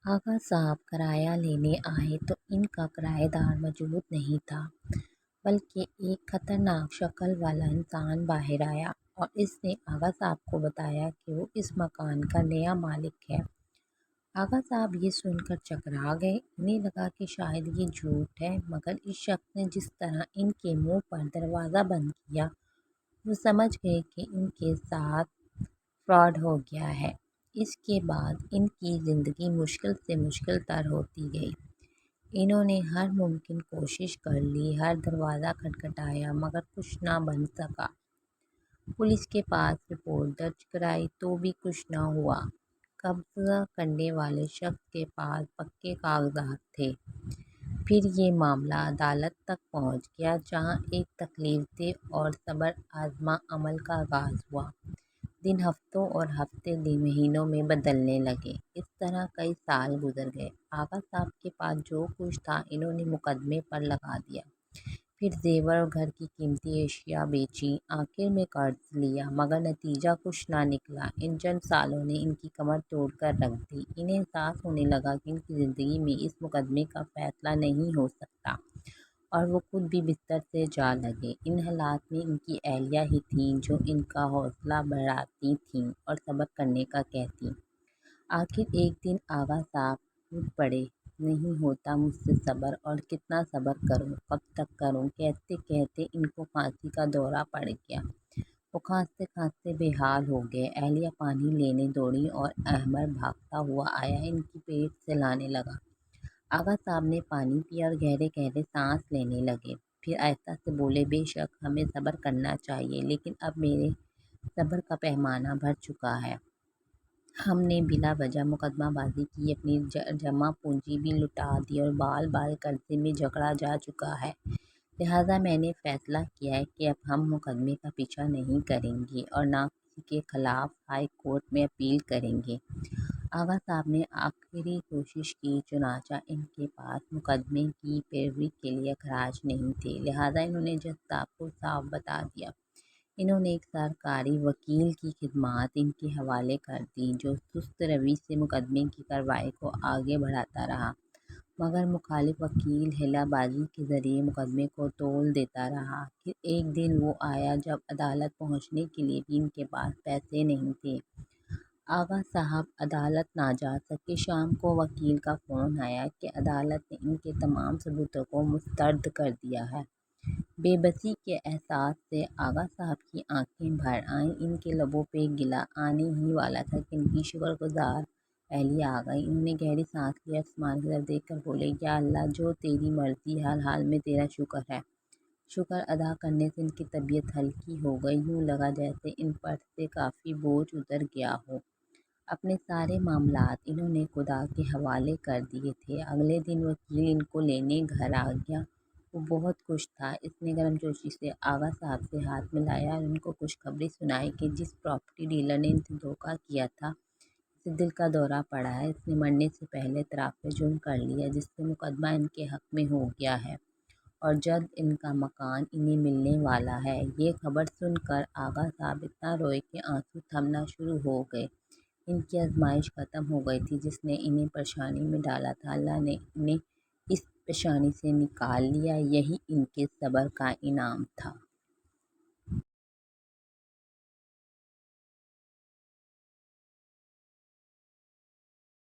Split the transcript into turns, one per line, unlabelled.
آغا صاحب کرایہ لینے آئے تو ان کا کرایہ دار موجود نہیں تھا، بلکہ ایک خطرناک شکل والا انسان باہر آیا اور اس نے آغا صاحب کو بتایا کہ وہ اس مکان کا نیا مالک ہے۔ آغا صاحب یہ سن کر چکرا گئے۔ انہیں لگا کہ شاید یہ جھوٹ ہے، مگر اس شخص نے جس طرح ان کے منہ پر دروازہ بند کیا، وہ سمجھ گئے کہ ان کے ساتھ فراڈ ہو گیا ہے۔ اس کے بعد ان کی زندگی مشکل سے مشکل تر ہوتی گئی۔ انہوں نے ہر ممکن کوشش کر لی، ہر دروازہ کھٹکھٹایا، مگر کچھ نہ بن سکا۔ پولیس کے پاس رپورٹ درج کرائی تو بھی کچھ نہ ہوا۔ قبضہ کرنے والے شخص کے پاس پکے کاغذات تھے۔ پھر یہ معاملہ عدالت تک پہنچ گیا، جہاں ایک تکلیف دہ اور صبر آزما عمل کا آغاز ہوا۔ دن ہفتوں اور ہفتے مہینوں میں بدلنے لگے۔ اس طرح کئی سال گزر گئے۔ آغا صاحب کے پاس جو کچھ تھا انہوں نے مقدمے پر لگا دیا، پھر زیور اور گھر کی قیمتی اشیاء بیچی، آخر میں قرض لیا، مگر نتیجہ کچھ نہ نکلا۔ ان چند سالوں نے ان کی کمر توڑ کر رکھ دی۔ انہیں احساس ہونے لگا کہ ان کی زندگی میں اس مقدمے کا فیصلہ نہیں ہو سکتا، اور وہ خود بھی بستر سے جا لگے۔ ان حالات میں ان کی اہلیہ ہی تھیں جو ان کا حوصلہ بڑھاتی تھیں اور صبر کرنے کا کہتیں۔ آخر ایک دن آغا صاحب ٹوٹ پڑے، نہیں ہوتا مجھ سے صبر، اور کتنا صبر کروں، کب تک کروں۔ کہتے کہتے ان کو کھانسی کا دورہ پڑ گیا۔ وہ کھانستے کھانستے بے حال ہو گئے۔ اہلیہ پانی لینے دوڑی اور احمر بھاگتا ہوا آیا، ان کی پیٹ سہلانے لگا۔ آغا صاحب نے پانی پیا اور گہرے گہرے سانس لینے لگے۔ پھر آہستہ سے بولے، بے شک ہمیں صبر کرنا چاہیے، لیکن اب میرے صبر کا پیمانہ بھر چکا ہے۔ ہم نے بلا وجہ مقدمہ بازی کی، اپنی جمع پونجی بھی لٹا دی اور بال بال قرضے میں جکڑا جا چکا ہے۔ لہٰذا میں نے فیصلہ کیا ہے کہ اب ہم مقدمے کا پیچھا نہیں کریں گے اور نہ کسی کے خلاف ہائی کورٹ میں اپیل کریں گے۔ آغا صاحب نے آخری کوشش کی، چنانچہ ان کے پاس مقدمے کی پیروی کے لیے اخراج نہیں تھے، لہٰذا انہوں نے جج صاحب کو صاف بتا دیا۔ انہوں نے ایک سرکاری وکیل کی خدمات ان کے حوالے کر دیں، جو سست روی سے مقدمے کی کارروائی کو آگے بڑھاتا رہا، مگر مخالف وکیل ہیلہ بازی کے ذریعے مقدمے کو تول دیتا رہا۔ پھر ایک دن وہ آیا جب عدالت پہنچنے کے لیے بھی ان کے پاس پیسے نہیں تھے۔ آغا صاحب عدالت نہ جا سکے۔ شام کو وکیل کا فون آیا کہ عدالت نے ان کے تمام ثبوتوں کو مسترد کر دیا ہے۔ بے بسی کے احساس سے آغا صاحب کی آنکھیں بھر آئیں۔ ان کے لبوں پہ گلہ آنے ہی والا تھا کہ ان کی شکر گزار اہلیہ آ گئی۔ انہوں نے گہری سانس لی اور آسمان کی طرف دیکھ کر بولے، یا اللہ، جو تیری مرضی، ہر حال میں تیرا شکر ہے۔ شکر ادا کرنے سے ان کی طبیعت ہلکی ہو گئی، یوں لگا جیسے ان پر سے کافی بوجھ اتر گیا ہو۔ اپنے سارے معاملات انہوں نے خدا کے حوالے کر دیے تھے۔ اگلے دن وکیل ان کو لینے گھر آ گیا۔ وہ بہت خوش تھا۔ اس نے گرمجوشی سے آغا صاحب سے ہاتھ ملایا اور ان کو خوشخبری سنائی کہ جس پراپرٹی ڈیلر نے ان سے دھوکہ کیا تھا، اسے دل کا دورہ پڑا ہے۔ اس نے مرنے سے پہلے اعتراف جرم کر لیا، جس سے مقدمہ ان کے حق میں ہو گیا ہے اور جلد ان کا مکان انہیں ملنے والا ہے۔ یہ خبر سن کر آغا صاحب اتنا روئے کہ آنسو تھمنا شروع ہو گئے۔ ان کی آزمائش ختم ہو گئی تھی، جس نے انہیں پریشانی میں ڈالا تھا، اللہ نے انہیں اس پریشانی سے نکال لیا۔ یہی ان کے صبر کا انعام تھا۔